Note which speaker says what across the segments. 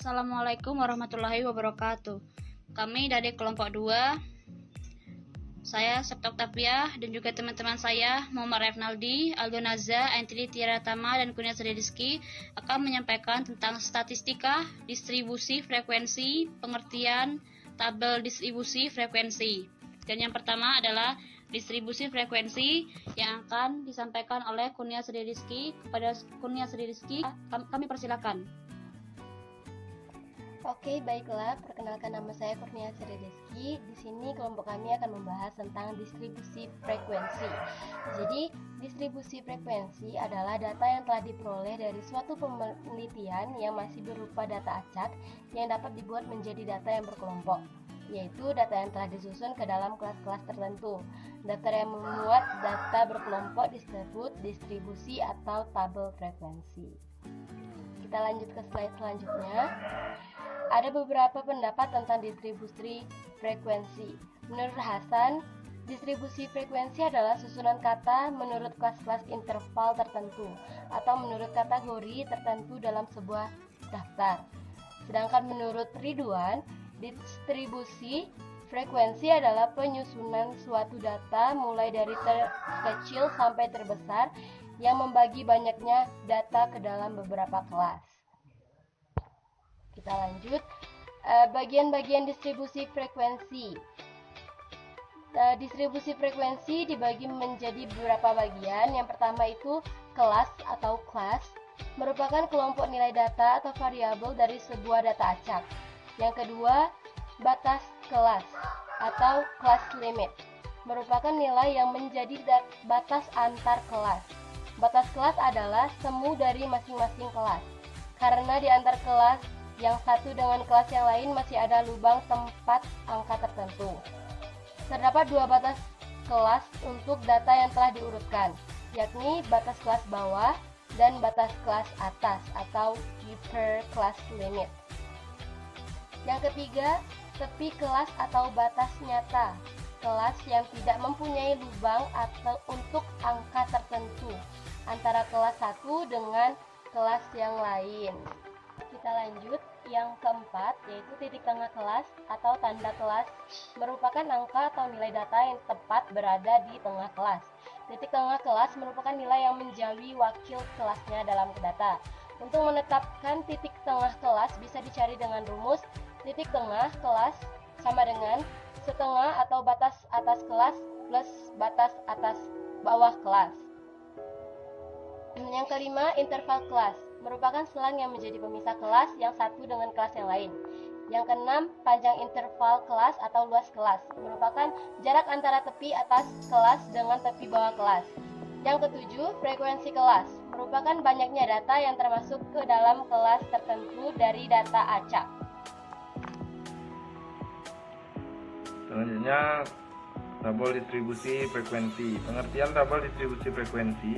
Speaker 1: Assalamualaikum warahmatullahi wabarakatuh. Kami dari kelompok 2, saya Septok Tapiah dan juga teman-teman saya Muhammad Refnaldi, Aldo Naza, Antri Tiara Tama, dan Kurnia Sri Rizky akan menyampaikan tentang statistika, distribusi frekuensi, pengertian, tabel distribusi frekuensi. Dan yang pertama adalah distribusi frekuensi yang akan disampaikan oleh Kurnia Sri Rizky. Kepada Kurnia Sri Rizky, kami persilakan.
Speaker 2: Oke, baiklah. Perkenalkan, nama saya Kurnia Sri Rizky. Di sini kelompok kami akan membahas tentang distribusi frekuensi. Jadi, distribusi frekuensi adalah data yang telah diperoleh dari suatu penelitian yang masih berupa data acak yang dapat dibuat menjadi data yang berkelompok, yaitu data yang telah disusun ke dalam kelas-kelas tertentu. Data yang memuat data berkelompok disebut distribusi atau tabel frekuensi. Kita lanjut ke slide selanjutnya. Ada beberapa pendapat tentang distribusi frekuensi. Menurut Hasan, distribusi frekuensi adalah susunan kata menurut kelas-kelas interval tertentu atau menurut kategori tertentu dalam sebuah daftar. Sedangkan menurut Ridwan, distribusi frekuensi adalah penyusunan suatu data mulai dari terkecil sampai terbesar yang membagi banyaknya data ke dalam beberapa kelas. Kita lanjut, bagian-bagian distribusi frekuensi. Distribusi frekuensi dibagi menjadi beberapa bagian. Yang pertama itu kelas atau class, merupakan kelompok nilai data atau variabel dari sebuah data acak. Yang kedua, batas kelas atau class limit, merupakan nilai yang menjadi batas antar kelas. Batas kelas adalah semu dari masing-masing kelas, karena di antar kelas yang satu dengan kelas yang lain masih ada lubang tempat angka tertentu. Terdapat dua batas kelas untuk data yang telah diurutkan, yakni batas kelas bawah dan batas kelas atas atau upper class limit. Yang ketiga, tepi kelas atau batas nyata, kelas yang tidak mempunyai lubang atau untuk angka tertentu antara kelas satu dengan kelas yang lain. Kita lanjut, yang keempat yaitu titik tengah kelas atau tanda kelas, merupakan angka atau nilai data yang tepat berada di tengah kelas. Titik tengah kelas merupakan nilai yang menjadi wakil kelasnya dalam data. Untuk menetapkan titik tengah kelas bisa dicari dengan rumus titik tengah kelas sama dengan setengah atau batas atas kelas plus batas atas bawah kelas. Yang kelima, interval kelas, merupakan selang yang menjadi pemisah kelas yang satu dengan kelas yang lain. Yang keenam, panjang interval kelas atau luas kelas, merupakan jarak antara tepi atas kelas dengan tepi bawah kelas. Yang ketujuh, frekuensi kelas, merupakan banyaknya data yang termasuk ke dalam kelas tertentu dari data acak.
Speaker 3: Selanjutnya, tabel distribusi frekuensi. Pengertian tabel distribusi frekuensi.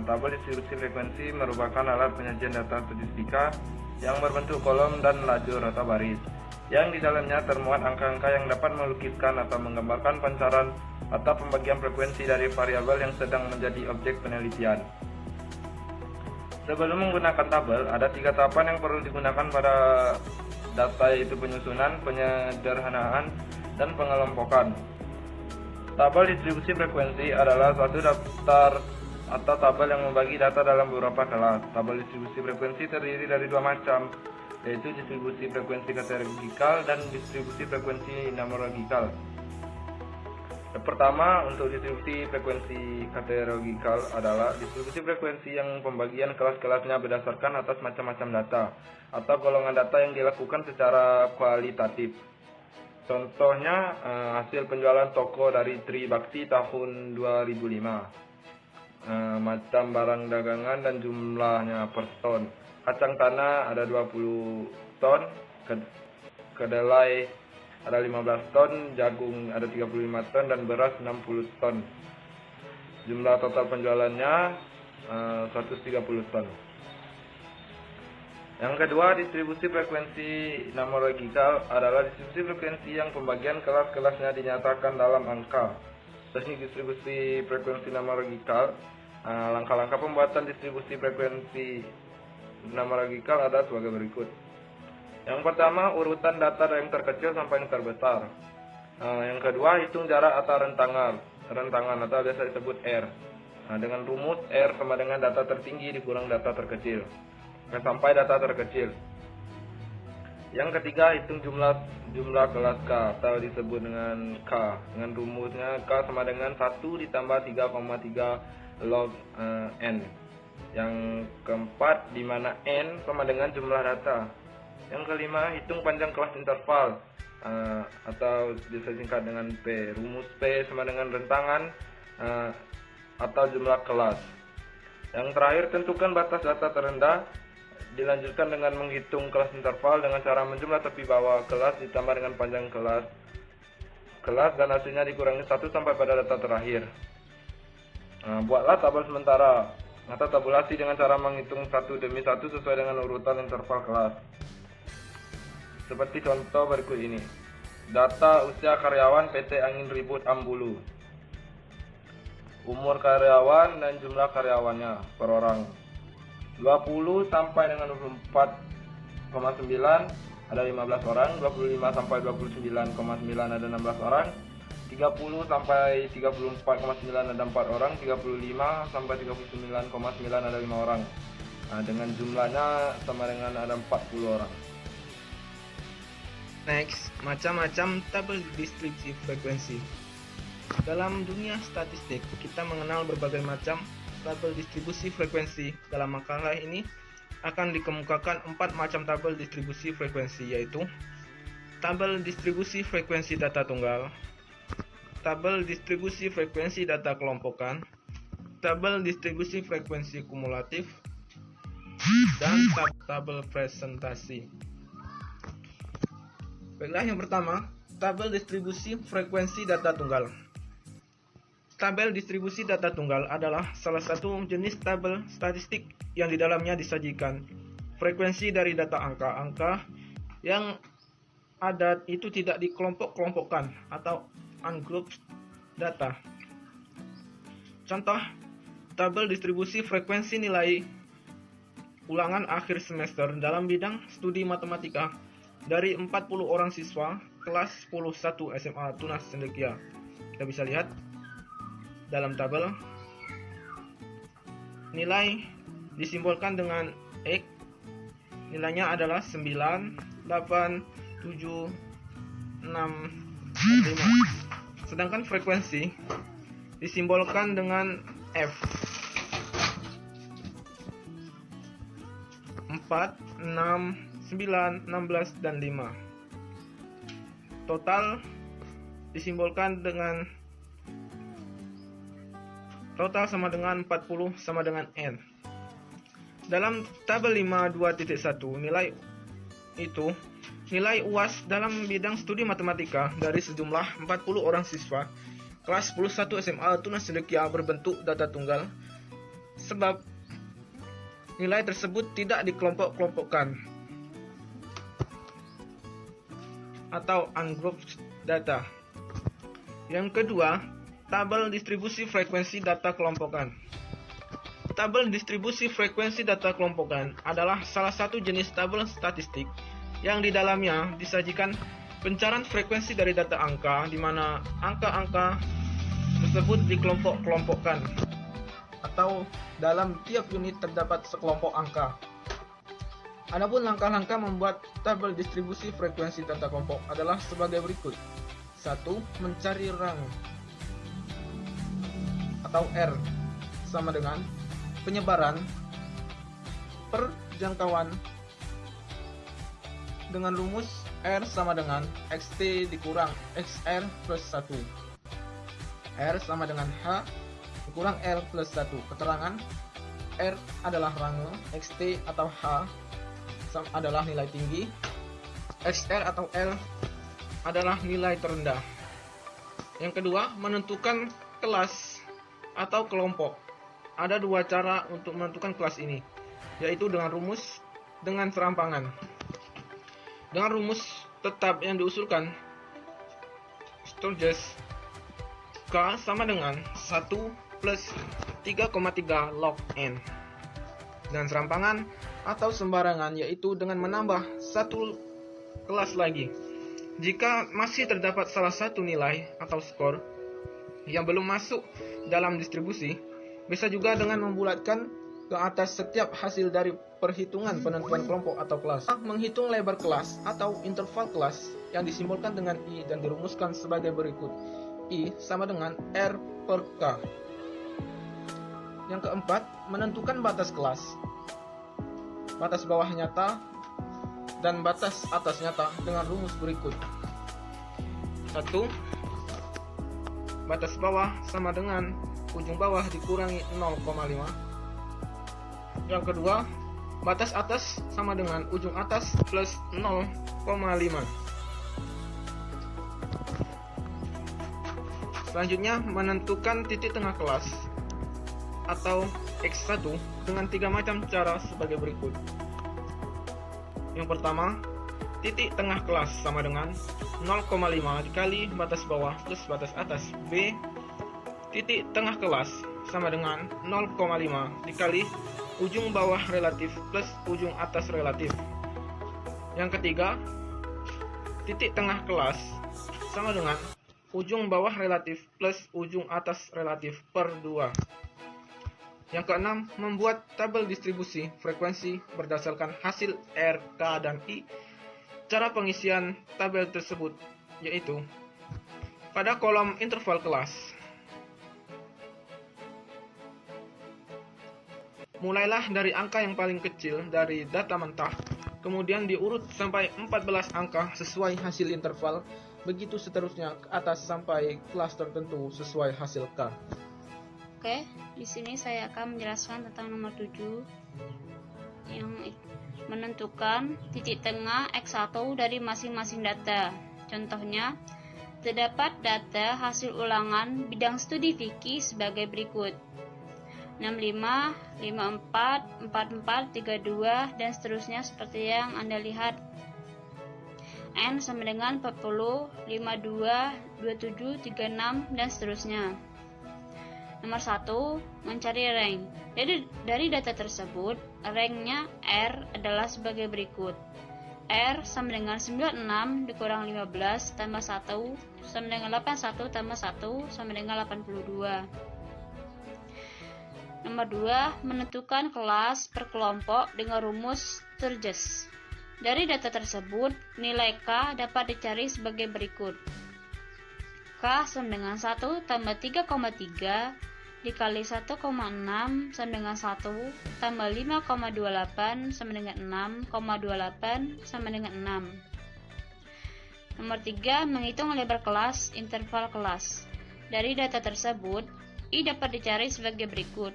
Speaker 3: Tabel distribusi frekuensi merupakan alat penyajian data statistika yang berbentuk kolom dan lajur atau baris, yang di dalamnya termuat angka-angka yang dapat melukiskan atau menggambarkan pancaran atau pembagian frekuensi dari variabel yang sedang menjadi objek penelitian. Sebelum menggunakan tabel, ada 3 tahapan yang perlu digunakan pada data, yaitu penyusunan, penyederhanaan, dan pengelompokan. Tabel distribusi frekuensi adalah suatu daftar atau tabel yang membagi data dalam beberapa kelas. Tabel distribusi frekuensi terdiri dari 2 macam, yaitu distribusi frekuensi kategorikal dan distribusi frekuensi nomologikal. Yang pertama, untuk distribusi frekuensi kategorikal adalah distribusi frekuensi yang pembagian kelas-kelasnya berdasarkan atas macam-macam data atau golongan data yang dilakukan secara kualitatif. Contohnya, hasil penjualan toko dari Tribakti tahun 2005. Macam barang dagangan dan jumlahnya per ton. Kacang tanah ada 20 ton, kedelai ada 15 ton, jagung ada 35 ton, dan beras 60 ton. Jumlah total penjualannya 130 ton. Yang kedua, distribusi frekuensi nomologikal adalah distribusi frekuensi yang pembagian kelas-kelasnya dinyatakan dalam angka. Teknik distribusi frekuensi nomologikal. Langkah-langkah pembuatan distribusi frekuensi nomologikal ada sebagai berikut. Yang pertama, urutan data dari yang terkecil sampai yang terbesar. Yang kedua, hitung jarak atau rentangan atau biasa disebut R. Dengan rumus R sama dengan data tertinggi dikurang data terkecil sampai data terkecil. Yang ketiga, hitung jumlah kelas K atau disebut dengan K. Dengan rumusnya K sama dengan 1 ditambah 3,3 log N. Yang keempat, di mana N sama dengan jumlah data. Yang kelima, hitung panjang kelas interval atau bisa singkat dengan P. Rumus P sama dengan rentangan atau jumlah kelas. Yang terakhir, tentukan batas data terendah. Dilanjutkan dengan menghitung kelas interval dengan cara menjumlah tepi bawah kelas ditambah dengan panjang kelas dan hasilnya dikurangi 1 sampai pada data terakhir. Buatlah tabel sementara atau tabulasi dengan cara menghitung satu demi satu sesuai dengan urutan interval kelas. Seperti contoh berikut ini. Data usia karyawan PT Angin Ribut Ambulu. Umur karyawan dan jumlah karyawannya per orang. 20 sampai dengan 24,9 ada 15 orang, 25 sampai 29,9 ada 16 orang, 30 sampai 34,9 ada 4 orang, 35 sampai 39,9 ada 5 orang. Dengan jumlahnya sama dengan ada 40 orang.
Speaker 4: Next, macam-macam tabel distribusi frekuensi. Dalam dunia statistik, kita mengenal berbagai macam tabel distribusi frekuensi. Dalam makalah ini akan dikemukakan 4 macam tabel distribusi frekuensi, yaitu tabel distribusi frekuensi data tunggal, tabel distribusi frekuensi data kelompokan, tabel distribusi frekuensi kumulatif, dan tabel presentasi. Baiklah, yang pertama, tabel distribusi frekuensi data tunggal. Tabel distribusi data tunggal adalah salah satu jenis tabel statistik yang di dalamnya disajikan frekuensi dari data angka-angka yang ada itu tidak dikelompok-kelompokkan atau ungrouped data. Contoh, tabel distribusi frekuensi nilai ulangan akhir semester dalam bidang studi matematika dari 40 orang siswa kelas 10-1 SMA Tunas Cendekia. Kita bisa lihat dalam tabel, nilai disimbolkan dengan X, nilainya adalah 9, 8, 7, 6, 5. Sedangkan frekuensi disimbolkan dengan F, 4, 6, 9, 16, dan 5. Total disimbolkan dengan total sama dengan 40 sama dengan N. Dalam tabel 5.2.1 nilai UAS dalam bidang studi matematika dari sejumlah 40 orang siswa kelas 10-1 SMA Tunas Cendekia berbentuk data tunggal sebab nilai tersebut tidak dikelompok-kelompokkan atau ungrouped data. Yang kedua, tabel distribusi frekuensi data kelompokan. Tabel distribusi frekuensi data kelompokan adalah salah satu jenis tabel statistik yang di dalamnya disajikan pencarian frekuensi dari data angka, di mana angka-angka tersebut dikelompok-kelompokkan atau dalam tiap unit terdapat sekelompok angka. Adapun langkah-langkah membuat tabel distribusi frekuensi data kelompok adalah sebagai berikut. 1. Mencari rang atau R sama dengan penyebaran per jangkauan dengan rumus R sama dengan XT dikurang XR plus 1. R sama dengan H dikurang R plus 1. Keterangan R adalah range, XT atau H adalah nilai tinggi, XR atau L adalah nilai terendah. Yang kedua, menentukan kelas atau kelompok. Ada dua cara untuk menentukan kelas ini, yaitu dengan rumus dengan serampangan. Dengan rumus tetap yang diusulkan, Sturges K sama dengan 1 plus 3,3 log N. Dengan serampangan atau sembarangan, yaitu dengan menambah 1 kelas lagi. Jika masih terdapat salah satu nilai atau skor yang belum masuk dalam distribusi, bisa juga dengan membulatkan ke atas setiap hasil dari perhitungan penentuan kelompok atau kelas. Menghitung lebar kelas atau interval kelas yang disimbolkan dengan I dan dirumuskan sebagai berikut. I sama dengan R per K. Yang keempat, menentukan batas kelas. Batas bawah nyata dan batas atas nyata dengan rumus berikut. 1. Batas bawah sama dengan ujung bawah dikurangi 0,5. Yang kedua, batas atas sama dengan ujung atas plus 0,5. Selanjutnya, menentukan titik tengah kelas atau X1 dengan 3 macam cara sebagai berikut. Yang pertama, titik tengah kelas sama dengan 0,5 dikali batas bawah plus batas atas. B. Titik tengah kelas sama dengan 0,5 dikali ujung bawah relatif plus ujung atas relatif. Yang ketiga, titik tengah kelas sama dengan ujung bawah relatif plus ujung atas relatif per 2. Yang keenam, membuat tabel distribusi frekuensi berdasarkan hasil R, K, dan I. Cara pengisian tabel tersebut yaitu pada kolom interval kelas. Mulailah dari angka yang paling kecil dari data mentah, kemudian diurut sampai 14 angka sesuai hasil interval, begitu seterusnya ke atas sampai kelas tertentu sesuai hasil K.
Speaker 1: Oke, di sini saya akan menjelaskan tentang nomor 7 yang menentukan titik tengah X1 dari masing-masing data. Contohnya, terdapat data hasil ulangan bidang studi fikih sebagai berikut: 65, 54, 44, 32, dan seterusnya seperti yang Anda lihat. N sama dengan 40, 52, 27, 36, dan seterusnya. Nomor 1, mencari rank. Dari data tersebut, ranknya R adalah sebagai berikut. R sama dengan 96 dikurang 15 tambah 1 sama dengan 81 tambah 1 sama dengan 82. Nomor 2, menentukan kelas per kelompok dengan rumus Sturges. Dari data tersebut, nilai K dapat dicari sebagai berikut. K sama dengan 1 tambah 3,3 dikali 1,6 sama dengan 1 tambah 5,28 sama dengan 6,28 sama dengan 6. Nomor 3, menghitung lebar kelas, interval kelas. Dari data tersebut, I dapat dicari sebagai berikut.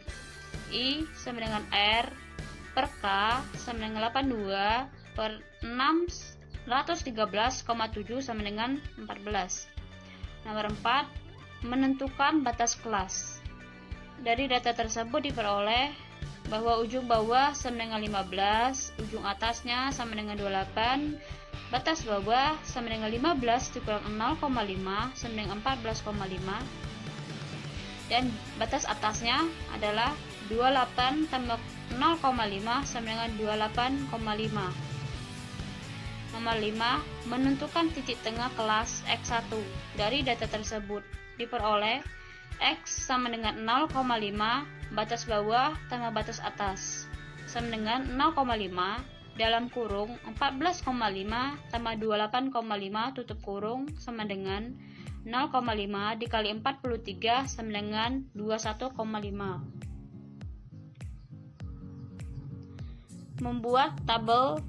Speaker 1: I sama dengan R per K sama dengan 82 per 613,7 sama dengan 14. Nomor 4, menentukan batas kelas. Dari data tersebut diperoleh bahwa ujung bawah sama dengan 15, ujung atasnya sama dengan 28, batas bawah sama dengan 15 dikurang 0,5 sama dengan 14,5, dan batas atasnya adalah 28 tambah 0,5 sama dengan 28,5. Nomor 5, menentukan titik tengah kelas X1. Dari data tersebut diperoleh X sama dengan 0,5 batas bawah tambah batas atas sama dengan 0,5 dalam kurung 14,5 tambah 28,5 tutup kurung sama dengan 0,5 dikali 43 sama dengan 21,5. Membuat tabel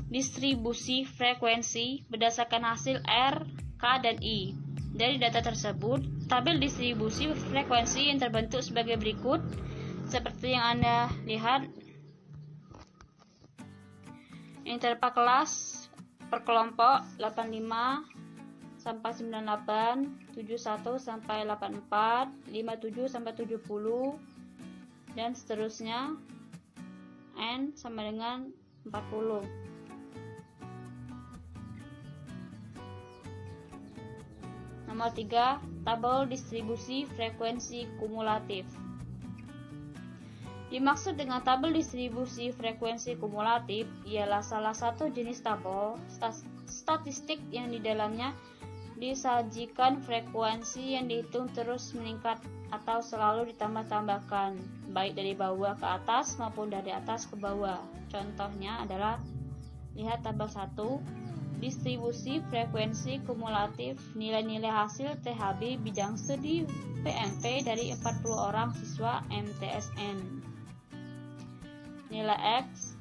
Speaker 1: distribusi frekuensi berdasarkan hasil R, K, dan I. Dari data tersebut, tabel distribusi frekuensi yang terbentuk sebagai berikut, seperti yang Anda lihat. Interval kelas per kelompok 85 sampai 98, 71 sampai 84, 57 sampai 70, dan seterusnya. N sama dengan 40. Nomor 3, tabel distribusi frekuensi kumulatif. Dimaksud dengan tabel distribusi frekuensi kumulatif ialah salah satu jenis tabel statistik yang di dalamnya disajikan frekuensi yang dihitung terus meningkat atau selalu ditambah-tambahkan, baik dari bawah ke atas maupun dari atas ke bawah. Contohnya adalah lihat tabel 1, distribusi frekuensi kumulatif nilai-nilai hasil THB bidang studi PMP dari 40 orang siswa MTSN. Nilai X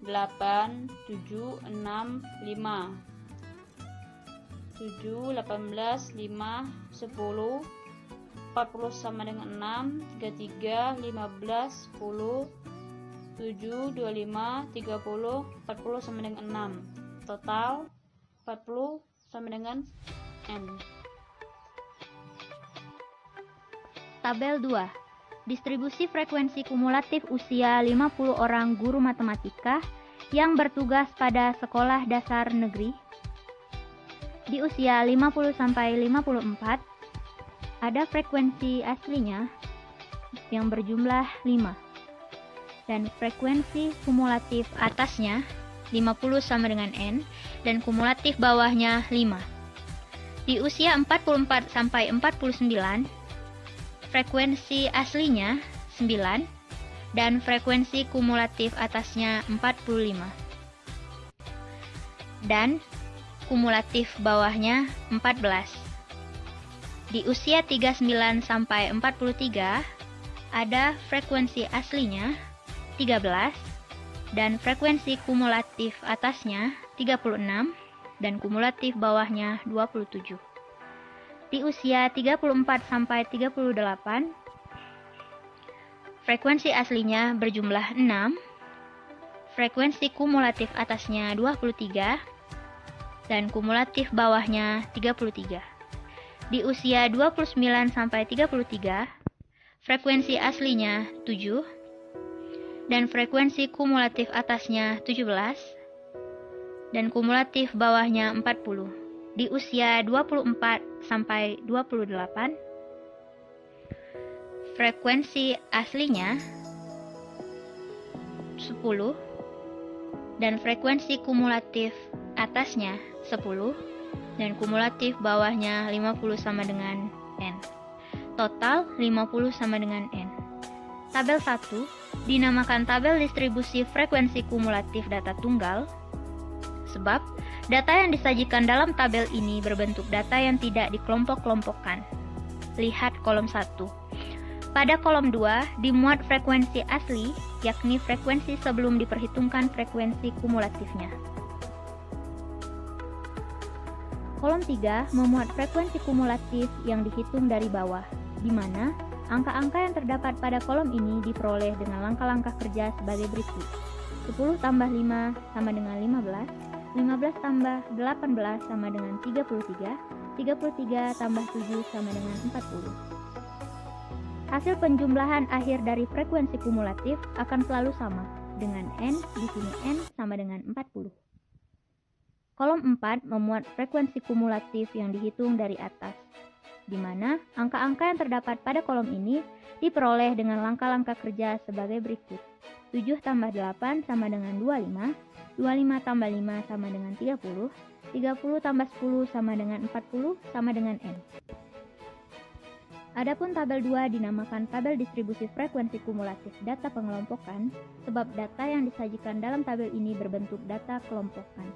Speaker 1: 8, 7, 6, 5 7, 18, 5, 10 40 sama dengan 6, 33, 15, 10 7, 25, 30 40 sama dengan 6. Total 40 sama dengan N.
Speaker 5: Tabel 2. Distribusi frekuensi kumulatif usia 50 orang guru matematika yang bertugas pada sekolah dasar negeri. Di usia 50 sampai 54 ada frekuensi aslinya yang berjumlah 5 dan frekuensi kumulatif atasnya 50 sama dengan N dan kumulatif bawahnya 5. Di usia 44 sampai 49 frekuensi aslinya 9 dan frekuensi kumulatif atasnya 45 dan kumulatif bawahnya 14. Di usia 39 sampai 43 ada frekuensi aslinya 13 dan frekuensi kumulatif atasnya 36 dan kumulatif bawahnya 27. Di usia 34 sampai 38 frekuensi aslinya berjumlah 6, frekuensi kumulatif atasnya 23 dan kumulatif bawahnya 33. Di usia 29 sampai 33 frekuensi aslinya 7 dan frekuensi kumulatif atasnya 17 dan kumulatif bawahnya 40. Di usia 24 sampai 28 frekuensi aslinya 10 dan frekuensi kumulatif atasnya 10 dan kumulatif bawahnya 50 sama dengan N. Total 50 sama dengan N. Tabel 1 dinamakan tabel distribusi frekuensi kumulatif data tunggal sebab data yang disajikan dalam tabel ini berbentuk data yang tidak dikelompok-kelompokkan. Lihat kolom 1. Pada kolom 2 dimuat frekuensi asli, yakni frekuensi sebelum diperhitungkan frekuensi kumulatifnya. Kolom 3 memuat frekuensi kumulatif yang dihitung dari bawah, di mana angka-angka yang terdapat pada kolom ini diperoleh dengan langkah-langkah kerja sebagai berikut. 10 tambah 5 sama dengan 15, 15 tambah 18 sama dengan 33, 33 tambah 7 sama dengan 40. Hasil penjumlahan akhir dari frekuensi kumulatif akan selalu sama, dengan N, di sini N sama dengan 40. Kolom 4 memuat frekuensi kumulatif yang dihitung dari atas, di mana angka-angka yang terdapat pada kolom ini diperoleh dengan langkah-langkah kerja sebagai berikut. 7 tambah 8 sama dengan 25, 25 tambah 5 sama dengan 30, 30 tambah 10 sama dengan 40 sama dengan N. Adapun tabel 2 dinamakan tabel distribusi frekuensi kumulatif data pengelompokan sebab data yang disajikan dalam tabel ini berbentuk data kelompokan.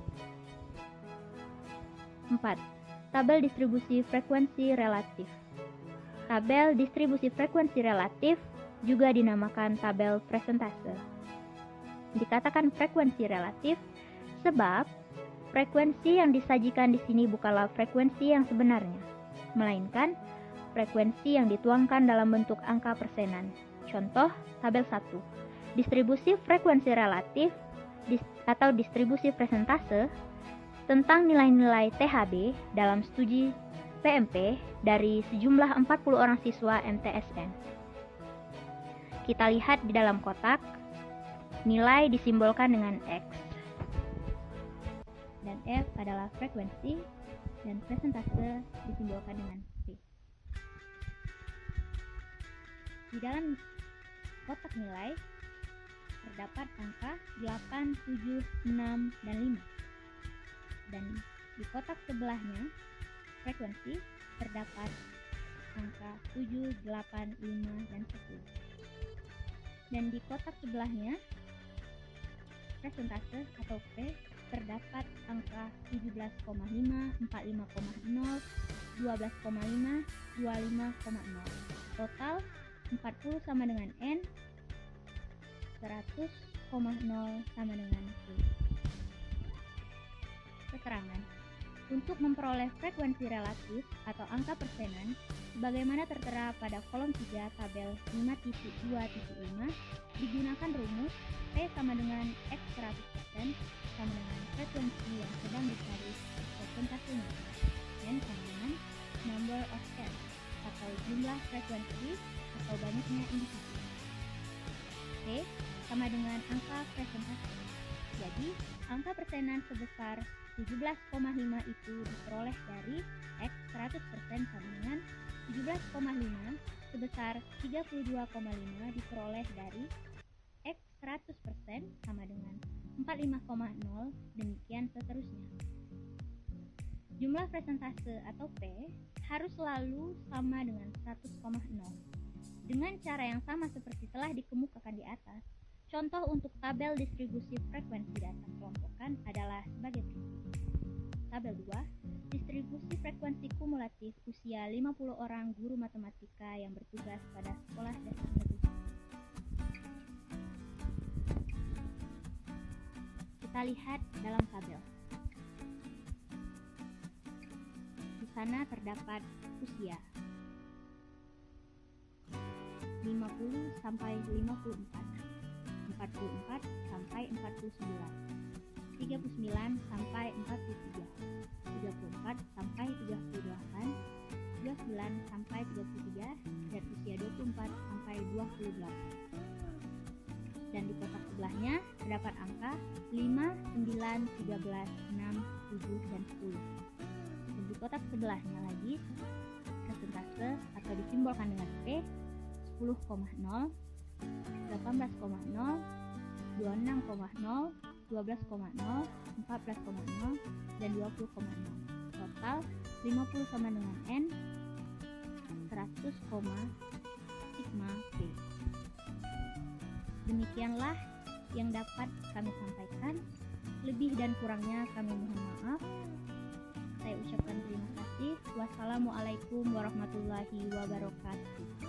Speaker 5: 4. Tabel distribusi frekuensi relatif. Tabel distribusi frekuensi relatif juga dinamakan tabel presentase. Dikatakan frekuensi relatif sebab frekuensi yang disajikan di sini bukanlah frekuensi yang sebenarnya, melainkan frekuensi yang dituangkan dalam bentuk angka persenan. Contoh tabel 1. Distribusi frekuensi relatif atau distribusi presentase tentang nilai-nilai THB dalam studi PMP dari sejumlah 40 orang siswa MTSN. Kita lihat di dalam kotak, nilai disimbolkan dengan X dan F adalah frekuensi dan presentase disimbolkan dengan P. Di dalam kotak nilai terdapat angka 8, 7, 6, dan 5. dan di kotak sebelahnya frekuensi terdapat angka 7, 8, 5, dan 10. Dan di kotak sebelahnya presentase atau P terdapat angka 17,5, 45,0, 12,5, 25,0. Total 40 sama dengan N, 100,0 sama dengan P. Keterangan. Untuk memperoleh frekuensi relatif atau angka persenan, sebagaimana tertera pada kolom 3 tabel 5.2.5, digunakan rumus P sama dengan X 100% sama dengan frekuensi yang sedang dicari persentasenya. N sama dengan number of steps atau jumlah frekuensi atau banyaknya individu. P sama dengan angka presentasi. Jadi, angka persenan sebesar 17,5 itu diperoleh dari X 100% sama dengan 17,5 sebesar 32,5 diperoleh dari X 100% sama dengan 45,0, demikian seterusnya. Jumlah presentase atau P harus selalu sama dengan 100,0. Dengan cara yang sama seperti telah dikemukakan di atas, contoh untuk tabel distribusi frekuensi data kelompokan adalah sebagai berikut. Tabel 2, distribusi frekuensi kumulatif usia 50 orang guru matematika yang bertugas pada sekolah dasar negeri. Kita lihat dalam tabel. Di sana terdapat usia 50 sampai 54, 44 sampai 49, 39 sampai 43, 34 sampai 38, 29 sampai 33, dan usia 24 sampai 28. Dan di kotak sebelahnya terdapat angka 5, 9, 13, 6, 7, dan 10. Dan di kotak sebelahnya lagi persentase atau disimbolkan dengan P 10,0, 18,0, 26,0, 12,0, 14,0, dan 20,0. Total 50 sama dengan N, 100, sigma P. Demikianlah yang dapat kami sampaikan. Lebih dan kurangnya kami mohon maaf. Saya ucapkan terima kasih. Wassalamualaikum warahmatullahi wabarakatuh.